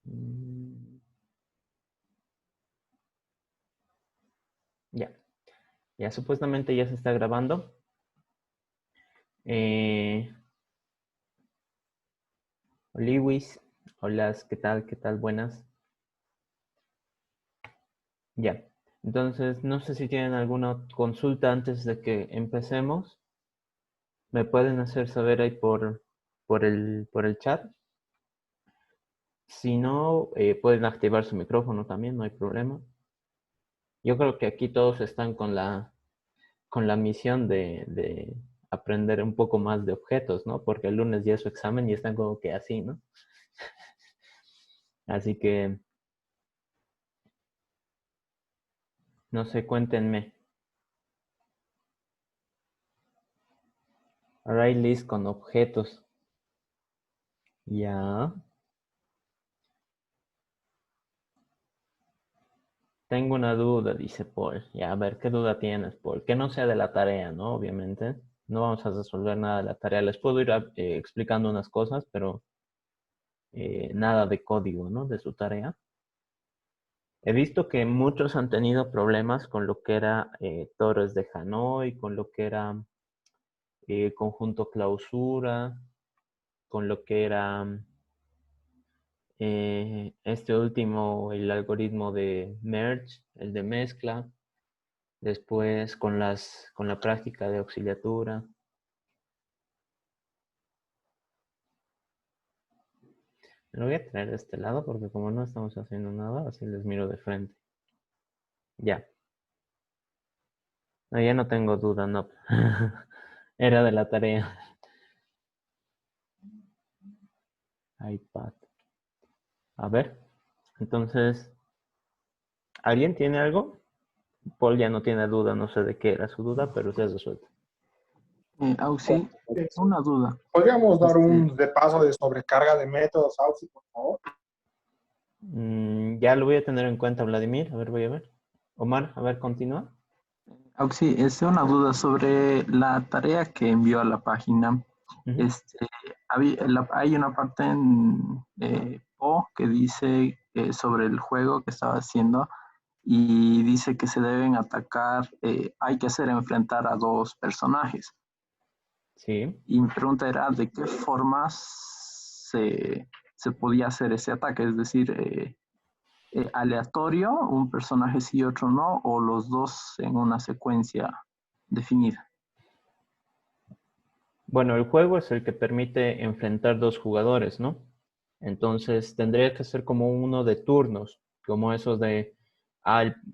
Mm, Ya, ya supuestamente ya se está grabando. Eh, Lewis, hola, ¿qué tal? ¿Qué tal? Buenas. Ya, entonces no sé si tienen alguna consulta antes de que empecemos. Me pueden hacer saber ahí por el chat. Si no, pueden activar su micrófono también, no hay problema. Yo creo que aquí todos están con la misión de aprender un poco más de objetos, ¿no? Porque el lunes ya es su examen y están como que así, ¿no? Así que, no sé, cuéntenme. Array list con objetos. Ya. Tengo una duda, dice Paul. Ya, a ver, ¿qué duda tienes, Paul? Que no sea de la tarea, ¿no? Obviamente. No vamos a resolver nada de la tarea. Les puedo ir explicando unas cosas, pero nada de código, ¿no? De su tarea. He visto que muchos han tenido problemas con lo que era Torres de Hanoi, con lo que era conjunto clausura, con lo que era este último, el algoritmo de merge, el de mezcla, después con la práctica de auxiliatura. Me lo voy a traer de este lado porque como no estamos haciendo nada, así les miro de frente. Ya. No, ya no tengo duda, no. Era de la tarea. iPad. A ver. Entonces, ¿alguien tiene algo? Paul ya no tiene duda, no sé de qué era su duda, pero se ha resuelto. Auxi, una duda. ¿Podríamos dar Este, un repaso de sobrecarga de métodos, Auxi, por favor? Ya lo voy a tener en cuenta, Vladimir. A ver, voy a ver. Omar, a ver, continúa. Auxi, una duda sobre la tarea que envió a la página. Ujú. Hay una parte en O que dice sobre el juego que estaba haciendo y dice que se deben atacar, hay que hacer enfrentar a dos personajes. Sí. Y mi pregunta era de qué formas se podía hacer ese ataque, es decir, aleatorio, un personaje sí y otro no, o los dos en una secuencia definida. Bueno, el juego es el que permite enfrentar dos jugadores, ¿no? Entonces tendría que ser como uno de turnos, como esos de,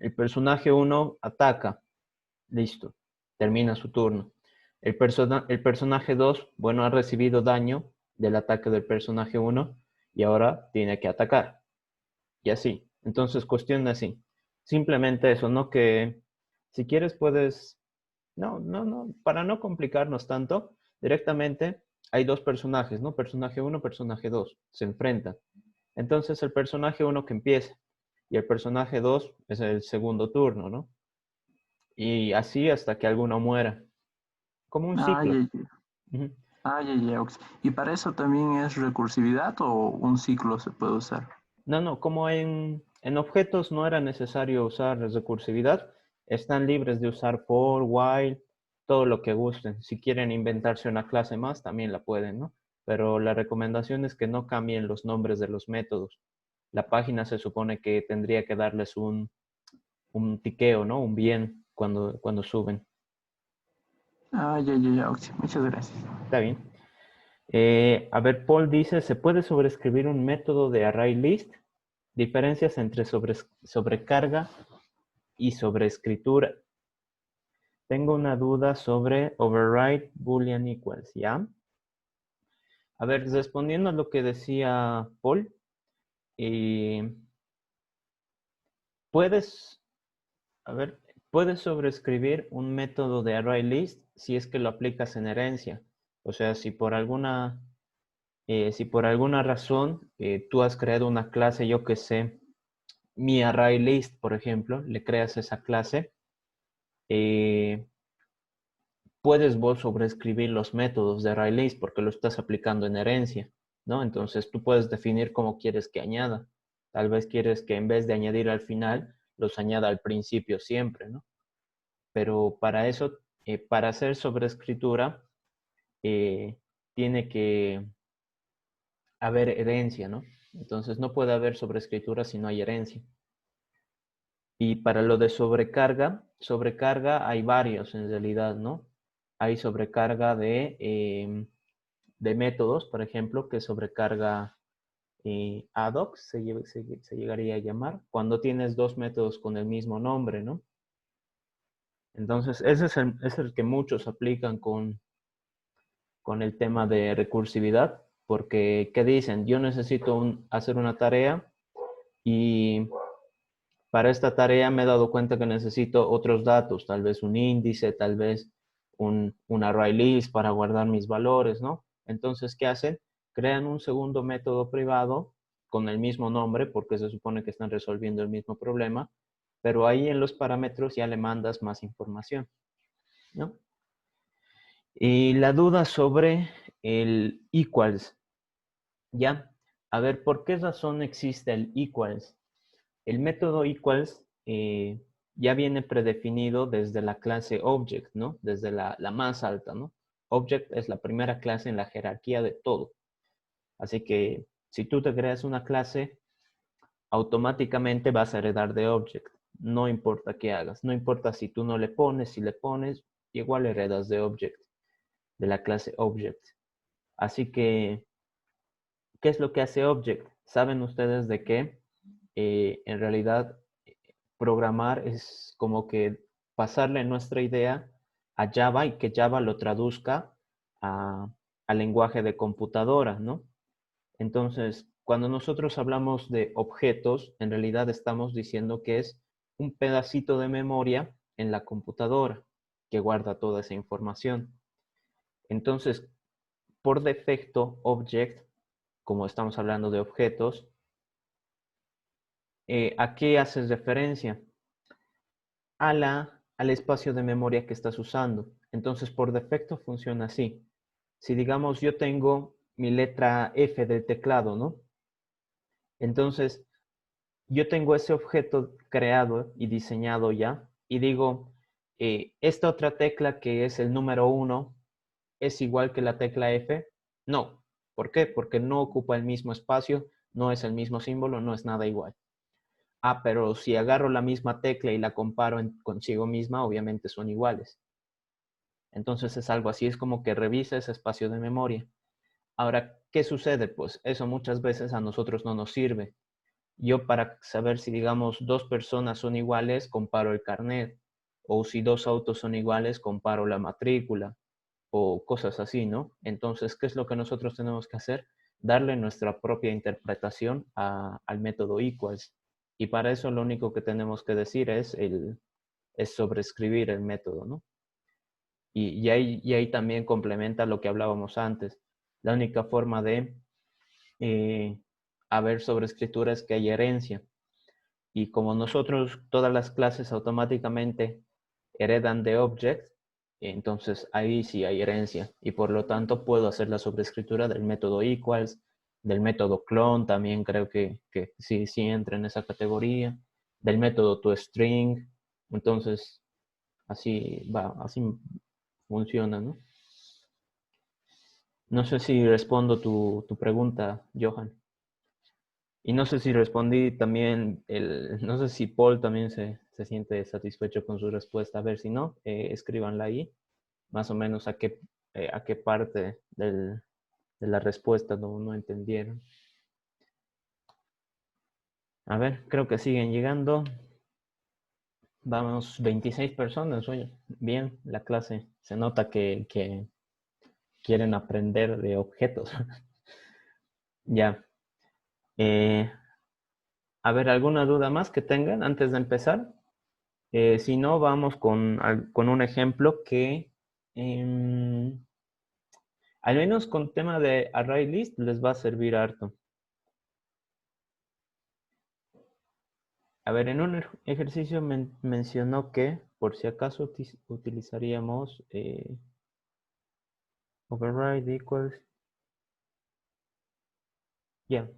el personaje uno ataca, listo, termina su turno. El personaje 2, bueno, ha recibido daño del ataque del personaje uno y ahora tiene que atacar. Y así. Entonces, cuestión así. Simplemente eso, ¿no? Que si quieres puedes, no, para no complicarnos tanto, directamente hay dos personajes, ¿no? Personaje uno, personaje 2, se enfrentan. Entonces, el personaje uno que empieza y el personaje 2 es el segundo turno, ¿no? Y así hasta que alguno muera. Como un Ah, ciclo. ya, ya. Ujú. Ah, ya, ya. ¿Y para eso también es recursividad o un ciclo se puede usar? No, como en objetos no era necesario usar recursividad, están libres de usar for, while, todo lo que gusten. Si quieren inventarse una clase más, también la pueden, ¿no? Pero la recomendación es que no cambien los nombres de los métodos. La página se supone que tendría que darles un tiqueo, ¿no? Un bien cuando suben. Ah, ya, ya, ya. Muchas gracias. Está bien. A ver, Paul dice, ¿se puede sobreescribir un método de array list? Diferencias entre sobrecarga y sobreescritura. Tengo una duda sobre override boolean equals, ¿ya? A ver, respondiendo a lo que decía Paul, eh, puedes, a ver, puedes sobreescribir un método de array list si es que lo aplicas en herencia. O sea, si por alguna razón tú has creado una clase, yo que sé, mi array list, por ejemplo, le creas esa clase, eh, puedes vos sobreescribir los métodos de ArrayList porque lo estás aplicando en herencia, ¿no? Entonces tú puedes definir cómo quieres que añada. Tal vez quieres que en vez de añadir al final, los añada al principio siempre, ¿no? Pero para eso, para hacer sobreescritura, tiene que haber herencia, ¿no? Entonces no puede haber sobreescritura si no hay herencia. Y para lo de sobrecarga hay varios en realidad, ¿no? Hay sobrecarga de métodos, por ejemplo, que sobrecarga ad hoc, se llegaría a llamar, cuando tienes dos métodos con el mismo nombre, ¿no? Entonces, ese es el que muchos aplican con el tema de recursividad, porque, ¿qué dicen? Yo necesito hacer una tarea y para esta tarea me he dado cuenta que necesito otros datos, tal vez un índice, tal vez un array list para guardar mis valores, ¿no? Entonces, ¿qué hacen? Crean un segundo método privado con el mismo nombre, porque se supone que están resolviendo el mismo problema, pero ahí en los parámetros ya le mandas más información, ¿no? Y la duda sobre el equals, ¿ya? A ver, ¿por qué razón existe el equals? El método equals ya viene predefinido desde la clase object, ¿no? Desde la más alta, ¿no? Object es la primera clase en la jerarquía de todo. Así que si tú te creas una clase, automáticamente vas a heredar de object. No importa qué hagas. No importa si tú no le pones, si le pones, igual heredas de object, de la clase object. Así que, ¿qué es lo que hace object? ¿Saben ustedes de qué? En realidad, programar es como que pasarle nuestra idea a Java y que Java lo traduzca al lenguaje de computadora, ¿no? Entonces, cuando nosotros hablamos de objetos, en realidad estamos diciendo que es un pedacito de memoria en la computadora que guarda toda esa información. Entonces, por defecto, object, como estamos hablando de objetos, ¿a qué haces referencia? Al espacio de memoria que estás usando. Entonces, por defecto funciona así. Si digamos yo tengo mi letra F del teclado, ¿no? Entonces, yo tengo ese objeto creado y diseñado ya y digo, esta otra tecla que es el número 1 es igual que la tecla F. No. ¿Por qué? Porque no ocupa el mismo espacio, no es el mismo símbolo, no es nada igual. Ah, pero si agarro la misma tecla y la comparo consigo misma, obviamente son iguales. Entonces es algo así, es como que revisa ese espacio de memoria. Ahora, ¿qué sucede? Pues eso muchas veces a nosotros no nos sirve. Yo para saber si, digamos, dos personas son iguales, comparo el carnet. O si dos autos son iguales, comparo la matrícula. O cosas así, ¿no? Entonces, ¿qué es lo que nosotros tenemos que hacer? Darle nuestra propia interpretación al método equals. Y para eso lo único que tenemos que decir es sobreescribir el método, ¿no? Y ahí también complementa lo que hablábamos antes. La única forma de haber sobreescritura es que haya herencia. Y como nosotros, todas las clases automáticamente heredan de object, entonces ahí sí hay herencia. Y por lo tanto puedo hacer la sobreescritura del método equals, del método clone, también creo que sí, sí entra en esa categoría, del método toString. Entonces, así va, así funciona, ¿no? No sé si respondo tu pregunta, Johan. Y no sé si respondí también, no sé si Paul también se siente satisfecho con su respuesta. A ver, si no, escríbanla ahí, más o menos a qué parte de la respuesta no entendieron. A ver, creo que siguen llegando. Vamos, 26 personas, oye. Bien, la clase. Se nota que quieren aprender de objetos. Ya. Eh, a ver, ¿alguna duda más que tengan antes de empezar? Si no, vamos con un ejemplo que em, al menos con tema de array list les va a servir harto. A ver, en un ejercicio mencionó que por si acaso utilizaríamos override equals. Ya.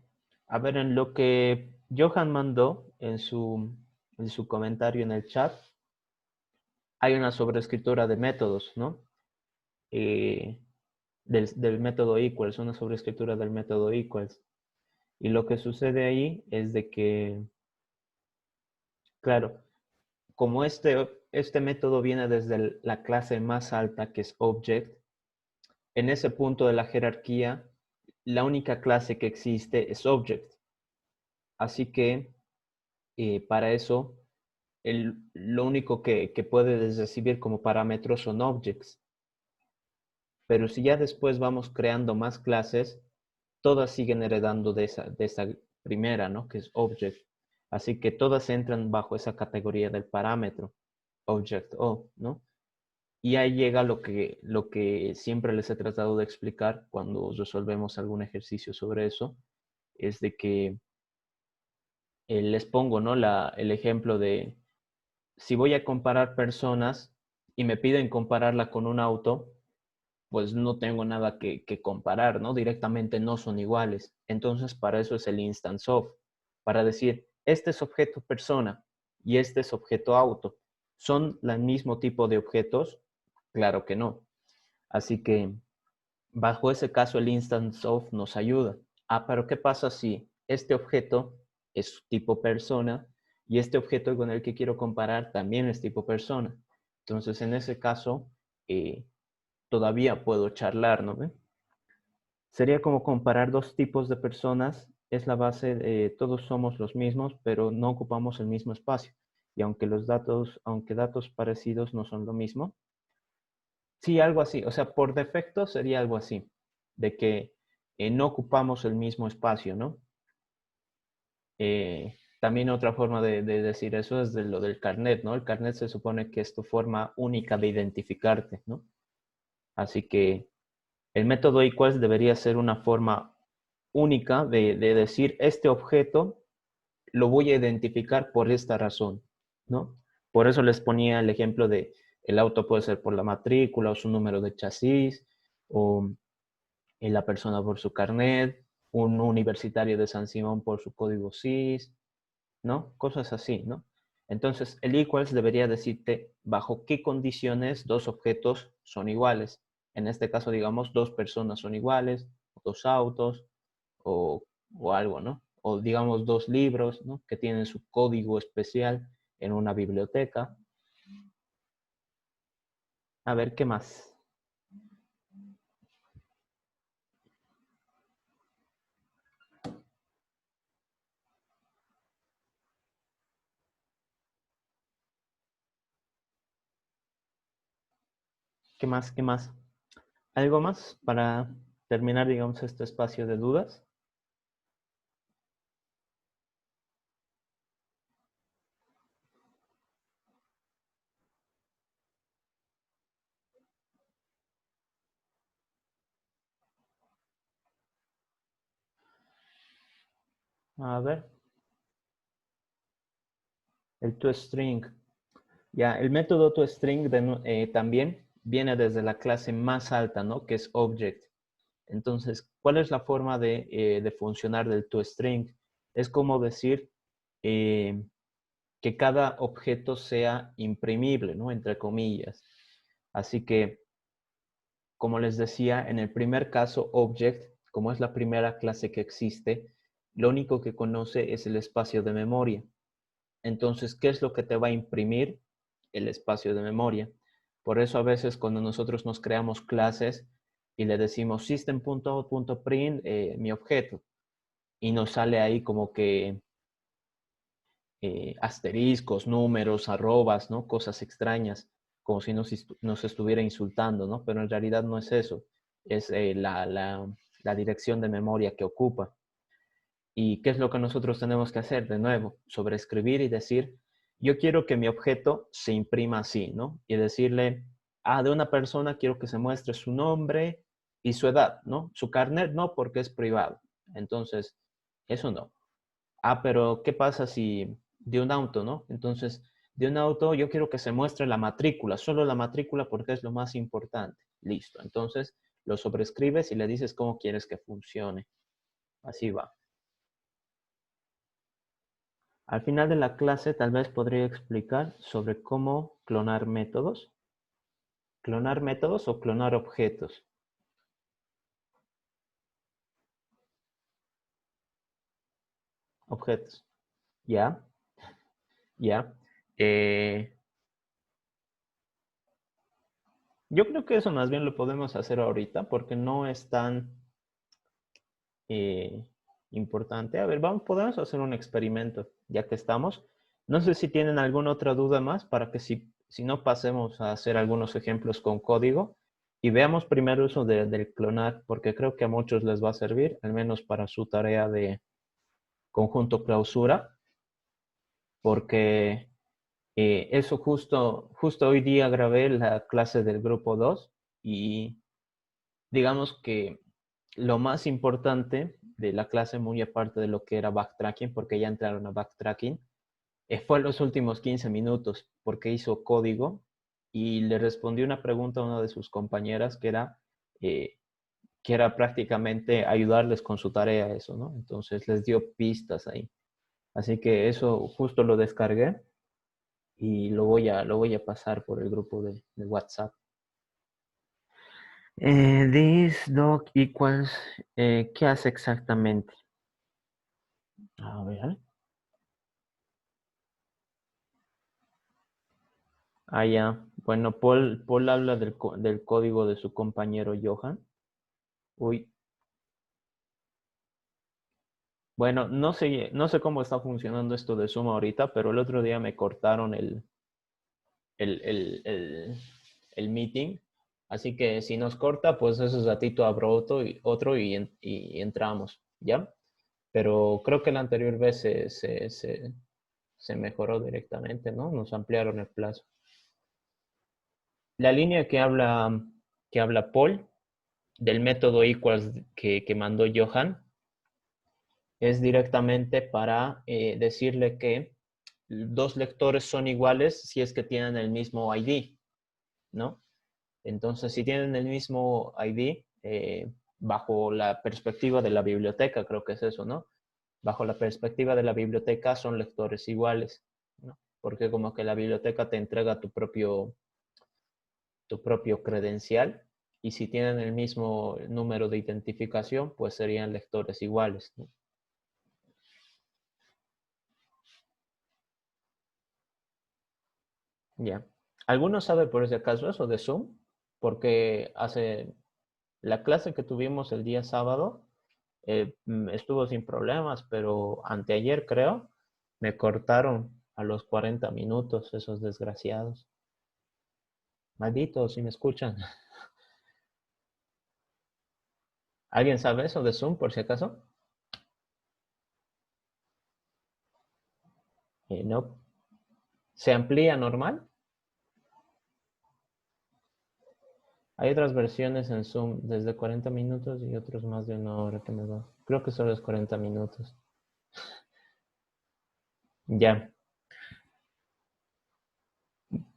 A ver, en lo que Johan mandó en su comentario en el chat, hay una sobreescritura de métodos, ¿no? Del método equals, una sobreescritura del método equals. Y lo que sucede ahí es de que, claro, como este método viene desde la clase más alta, que es object, en ese punto de la jerarquía, la única clase que existe es object. Así que para eso, lo único que puedes recibir como parámetros son objects. Pero si ya después vamos creando más clases, todas siguen heredando de esa primera, ¿no? Que es object. Así que todas entran bajo esa categoría del parámetro, object O, ¿no? Y ahí llega lo que siempre les he tratado de explicar cuando resolvemos algún ejercicio sobre eso, es de que les pongo, ¿no? El ejemplo de si voy a comparar personas y me piden compararla con un auto, pues no tengo nada que comparar, ¿no? Directamente no son iguales. Entonces, para eso es el instance of, para decir, este es objeto persona y este es objeto auto. ¿Son el mismo tipo de objetos? Claro que no. Así que, bajo ese caso, el instance of nos ayuda. Ah, pero ¿qué pasa si este objeto es tipo persona y este objeto con el que quiero comparar también es tipo persona? Entonces, en ese caso, todavía puedo charlar, ¿no? Sería como comparar dos tipos de personas. Es la base de todos somos los mismos, pero no ocupamos el mismo espacio. Y aunque datos parecidos no son lo mismo. Sí, algo así. O sea, por defecto sería algo así, de que no ocupamos el mismo espacio, ¿no? También otra forma de decir eso es de lo del carnet, ¿no? El carnet se supone que es tu forma única de identificarte, ¿no? Así que el método equals debería ser una forma única de decir este objeto lo voy a identificar por esta razón, ¿no? Por eso les ponía el ejemplo de el auto puede ser por la matrícula o su número de chasis, o la persona por su carnet, un universitario de San Simón por su código SIS, ¿no? Cosas así, ¿no? Entonces, el equals debería decirte bajo qué condiciones dos objetos son iguales. En este caso, digamos, dos personas son iguales, dos autos o, o algo, ¿no? O digamos dos libros, ¿no? Que tienen su código especial en una biblioteca. A ver, ¿qué más? ¿Qué más? ¿Qué más? ¿Algo más para terminar, digamos, este espacio de dudas? A ver, el toString. Ya, el método toString también viene desde la clase más alta, ¿no? Que es Object. Entonces, ¿cuál es la forma de funcionar del toString? Es como decir eh, que cada objeto sea imprimible, ¿no? Entre comillas. Así que, como les decía, en el primer caso, Object, como es la primera clase que existe, lo único que conoce es el espacio de memoria. Entonces, ¿qué es lo que te va a imprimir? El espacio de memoria. Por eso a veces cuando nosotros nos creamos clases y le decimos system.out.print mi objeto y nos sale ahí como que asteriscos, números, arrobas, ¿no? Cosas extrañas, como si nos estuviera insultando, ¿no? Pero en realidad no es eso, es la dirección de memoria que ocupa. ¿Y qué es lo que nosotros tenemos que hacer? De nuevo, sobreescribir y decir, yo quiero que mi objeto se imprima así, ¿no? Y decirle, de una persona quiero que se muestre su nombre y su edad, ¿no? Su carnet no, porque es privado. Entonces, eso no. Pero ¿qué pasa si de un auto, ¿no? Entonces, de un auto yo quiero que se muestre la matrícula, solo la matrícula porque es lo más importante. Listo. Entonces, lo sobrescribes y le dices cómo quieres que funcione. Así va. Al final de la clase tal vez podría explicar sobre cómo clonar métodos. ¿Clonar métodos o clonar objetos? Objetos. ¿Ya? ¿Ya? Eh, yo creo que eso más bien lo podemos hacer ahorita porque no es tan eh, importante. A ver, podemos hacer un experimento ya que estamos. No sé si tienen alguna otra duda más para que si no pasemos a hacer algunos ejemplos con código y veamos primero eso del clonar porque creo que a muchos les va a servir, al menos para su tarea de conjunto clausura, porque eso justo hoy día grabé la clase del grupo 2 y digamos que lo más importante de la clase, muy aparte de lo que era backtracking, porque ya entraron a backtracking, fue los últimos 15 minutos, porque hizo código y le respondió una pregunta a una de sus compañeras eh, que era prácticamente ayudarles con su tarea, eso, ¿no? Entonces les dio pistas ahí. Así que eso justo lo descargué y lo voy a pasar por el grupo de WhatsApp. This doc equals, ¿qué hace exactamente? A ver. Ah, ya. Bueno, Paul habla del código de su compañero Johan. Uy. Bueno, no sé cómo está funcionando esto de Zoom ahorita, pero el otro día me cortaron el, el, el, el meeting. Así que si nos corta, pues ese ratito abro otro y entramos, ¿ya? Pero creo que la anterior vez se mejoró directamente, ¿no? Nos ampliaron el plazo. La línea que habla Paul del método equals que mandó Johan es directamente para decirle que dos lectores son iguales si es que tienen el mismo ID, ¿no? Entonces, si tienen el mismo ID, bajo la perspectiva de la biblioteca, creo que es eso, ¿no? Bajo la perspectiva de la biblioteca son lectores iguales, ¿no? Porque como que la biblioteca te entrega tu propio credencial y si tienen el mismo número de identificación, pues serían lectores iguales, ¿no? Ya. ¿Alguno sabe por ese acaso eso de Zoom? Porque hace la clase que tuvimos el día sábado estuvo sin problemas, pero anteayer creo me cortaron a los 40 minutos esos desgraciados. Malditos, si me escuchan. ¿Alguien sabe eso de Zoom por si acaso? No. ¿Se amplía normal? Hay otras versiones en Zoom desde 40 minutos y otros más de una hora que me da. Creo que solo es 40 minutos. Ya.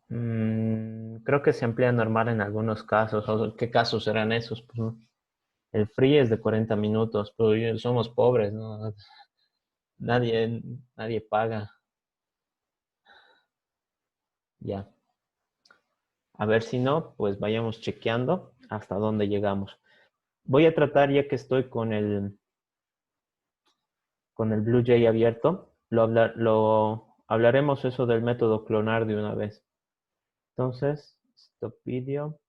Creo que se amplía normal en algunos casos. ¿Qué casos serán esos? Pues, ¿no? El free es de 40 minutos, pero somos pobres, ¿no? Nadie paga. Ya. A ver si no, pues vayamos chequeando hasta dónde llegamos. Voy a tratar, ya que estoy con el BlueJ abierto, lo hablaremos eso del método clonar de una vez. Entonces, stop video,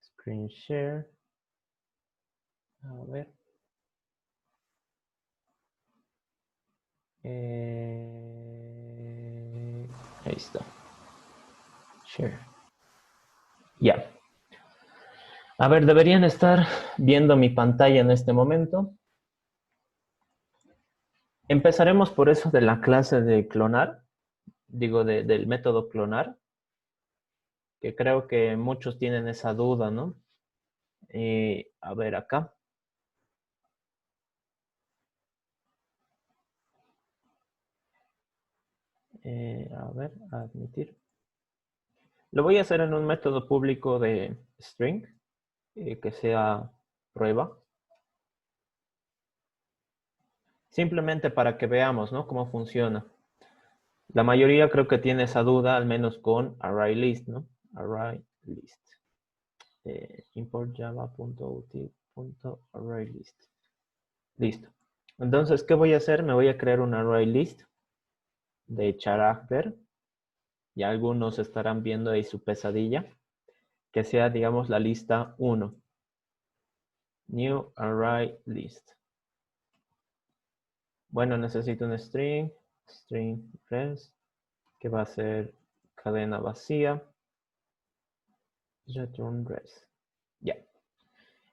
screen share. A ver. Ahí está. Share. Ya. A ver, deberían estar viendo mi pantalla en este momento. Empezaremos por eso de la clase de clonar, digo, del método clonar, que creo que muchos tienen esa duda, ¿no? A ver, acá. A ver, admitir. Lo voy a hacer en un método público de string, que sea prueba. Simplemente para que veamos, ¿no? Cómo funciona. La mayoría creo que tiene esa duda, al menos con ArrayList, ¿no? ArrayList. Import java.util.ArrayList. Listo. Entonces, ¿qué voy a hacer? Me voy a crear un ArrayList de character. Y algunos estarán viendo ahí su pesadilla. Que sea, digamos, la lista 1. New ArrayList. Bueno, necesito un string res, que va a ser cadena vacía. Return res. Ya.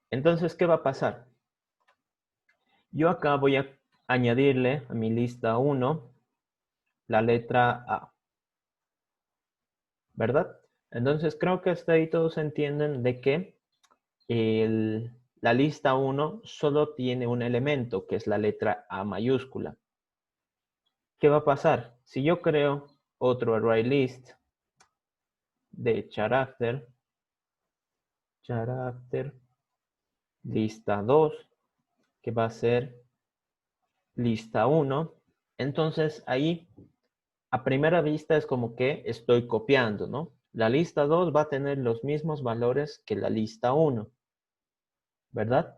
Entonces, ¿qué va a pasar? Yo acá voy a añadirle a mi lista 1 la letra A. ¿Verdad? Entonces, creo que hasta ahí todos entienden de que la lista 1 solo tiene un elemento, que es la letra A mayúscula. ¿Qué va a pasar? Si yo creo otro ArrayList de character lista 2, que va a ser lista 1, entonces ahí a primera vista es como que estoy copiando, ¿no? La lista 2 va a tener los mismos valores que la lista 1, ¿verdad?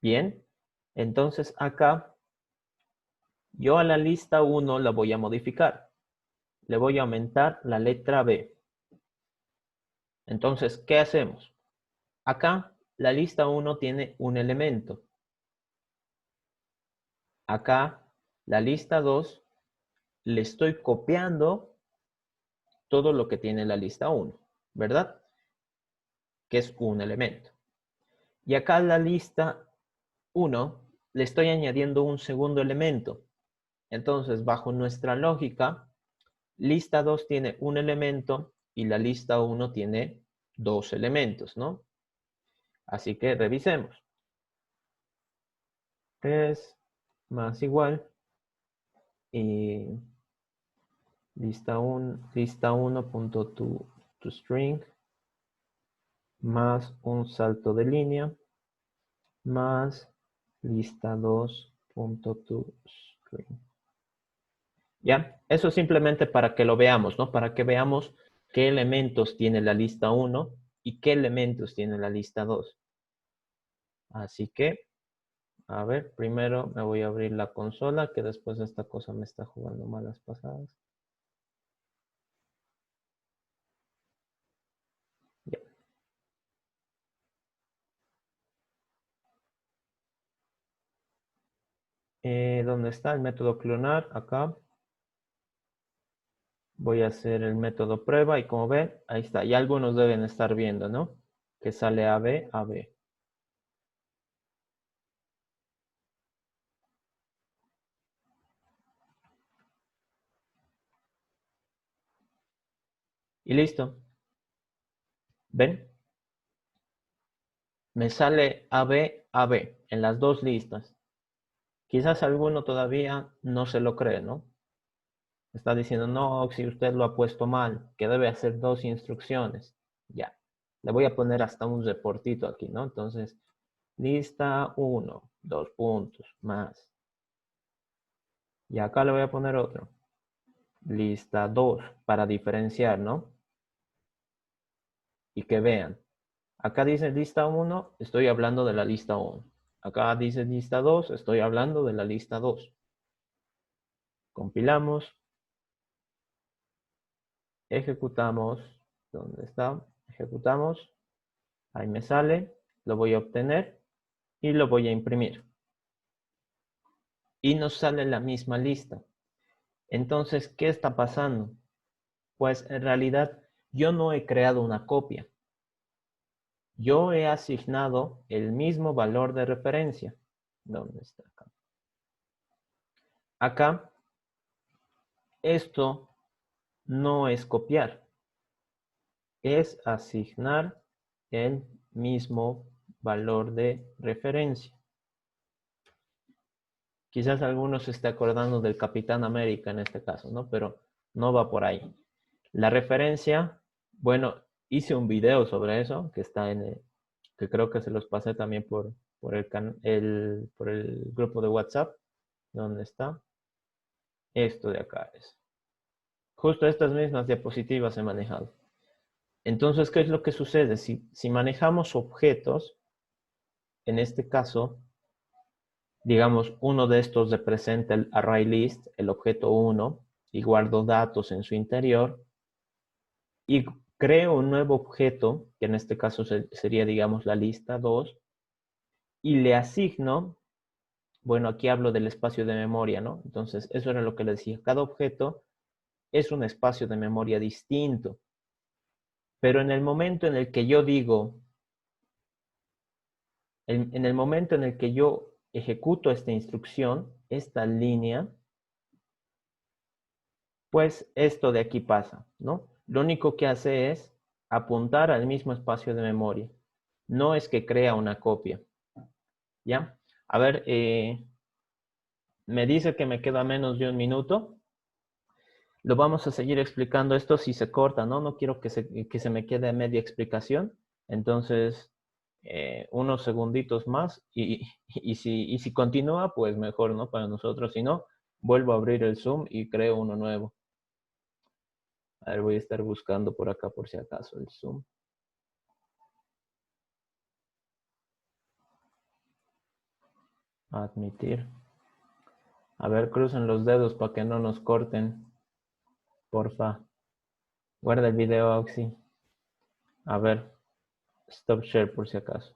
Bien, entonces acá yo a la lista 1 la voy a modificar. Le voy a aumentar la letra B. Entonces, ¿qué hacemos? Acá la lista 1 tiene un elemento. Acá la lista 2 le estoy copiando todo lo que tiene la lista 1, ¿verdad? Que es un elemento. Y acá la lista 1 le estoy añadiendo un segundo elemento. Entonces, bajo nuestra lógica, lista 2 tiene un elemento y la lista 1 tiene dos elementos, ¿no? Así que revisemos. 3 más igual y lista 1.toString más un salto de línea más lista 2.toString. ¿Ya? Eso simplemente para que lo veamos, ¿no? Para que veamos qué elementos tiene la lista 1 y qué elementos tiene la lista 2. Así que, a ver, primero me voy a abrir la consola, que después esta cosa me está jugando malas pasadas. Ya. ¿Dónde está el método clonar? Acá. Voy a hacer el método prueba y como ven, ahí está. Y algunos deben estar viendo, ¿no? Que sale AB, AB. Y listo. ¿Ven? Me sale AB, AB en las dos listas. Quizás alguno todavía no se lo cree, ¿no? Está diciendo, no, si usted lo ha puesto mal, que debe hacer dos instrucciones. Ya. Le voy a poner hasta un reportito aquí, ¿no? Entonces, lista 1, 2 puntos, más. Y acá le voy a poner otro. Lista 2, para diferenciar, ¿no? Y que vean. Acá dice lista 1, estoy hablando de la lista 1. Acá dice lista 2, estoy hablando de la lista 2. Compilamos. Ejecutamos. ¿Dónde está? Ejecutamos. Ahí me sale. Lo voy a obtener y lo voy a imprimir. Y nos sale la misma lista. Entonces, ¿qué está pasando? Pues en realidad yo no he creado una copia. Yo he asignado el mismo valor de referencia. ¿Dónde está acá? Acá, esto no es copiar, es asignar el mismo valor de referencia. Quizás algunos se esté acordando del Capitán América en este caso, ¿no? Pero no va por ahí. La referencia, bueno, hice un video sobre eso que está que creo que se los pasé también por el grupo de WhatsApp. ¿Dónde está? Esto de acá es. Justo estas mismas diapositivas he manejado. Entonces, ¿qué es lo que sucede? Si manejamos objetos, en este caso, digamos, uno de estos representa el array list, el objeto 1, y guardo datos en su interior, y creo un nuevo objeto, que en este caso sería, digamos, la lista 2, y le asigno, bueno, aquí hablo del espacio de memoria, ¿no? Entonces, eso era lo que le decía. Cada objeto es un espacio de memoria distinto. Pero en el momento en el que yo digo, en el momento en el que yo ejecuto esta instrucción, esta línea, pues esto de aquí pasa, ¿no? Lo único que hace es apuntar al mismo espacio de memoria. No es que crea una copia, ¿ya? A ver, me dice que me queda menos de un minuto. Lo vamos a seguir explicando esto si se corta, ¿no? No quiero que se me quede a media explicación. Entonces, unos segunditos más y si continúa, pues mejor, ¿no? Para nosotros. Si no, vuelvo a abrir el Zoom y creo uno nuevo. A ver, voy a estar buscando por acá por si acaso el Zoom. Admitir. A ver, crucen los dedos para que no nos corten. Porfa. Guarda el video, Auxi. A ver. Stop share por si acaso.